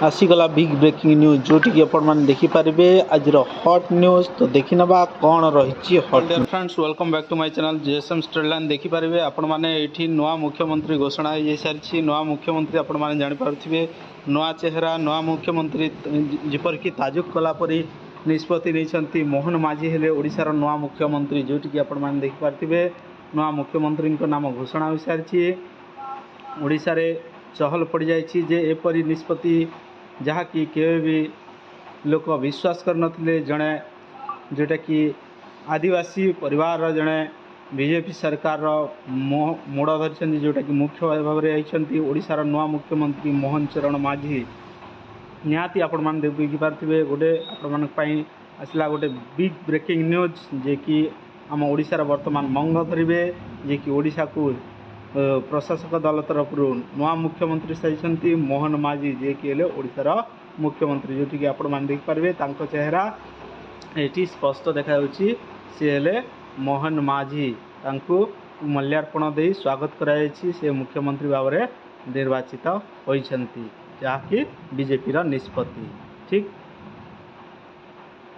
आसीगला big breaking news जोटि आपने देखिपारे आज हट न्यूज। तो देखी ना कौन रही हट dear friends, welcome back to my channel JSM storyline. देखिपारे आपण मैंने ये नुआ मुख्यमंत्री घोषणा हो सारी। नुआ मुख्यमंत्री आपण मैंने जानीपारे नुआ चेहरा नुआ मुख्यमंत्री जपरिक ताजुब कलापरी निष्पत्ति नहीं। मोहन माझी हेले ओडिशार नुआ मुख्यमंत्री जोटि आपने देखिपारे नुआ मुख्यमंत्री नाम घोषणा हो सारी। ओडिशा रे चहल पड़ जाए जे एपरी निष्पत्ति जहाँकि केवे भी लोक विश्वास कर नथिले। जड़े जोटा कि आदिवासी परिवार जड़े बीजेपी सरकार मोड़ धरी जोटा कि मुख्य भाव में ओडिशार नुआ मुख्यमंत्री मोहन चरण माझी निहाती आपण मैंने देखिपारे गोटे आपण आसला गोटे बिग ब्रेकिंग न्यूज जे कि आम ओडिशार वर्तमान मंग धरवे जे कि ओडिशा को प्रशासक दल तरफ नुआ मुख्यमंत्री सारी मोहन माझी जे कि ओडिशार मुख्यमंत्री जोटि कि आपण मैंने देखिपारे चेहरा ये स्पष्ट देखा सी हेले मोहन माझी। माल्यार्पण दे स्वागत कराई से मुख्यमंत्री भाव में निर्वाचित होती जहाँकि बीजेपी निष्पत्ति ठीक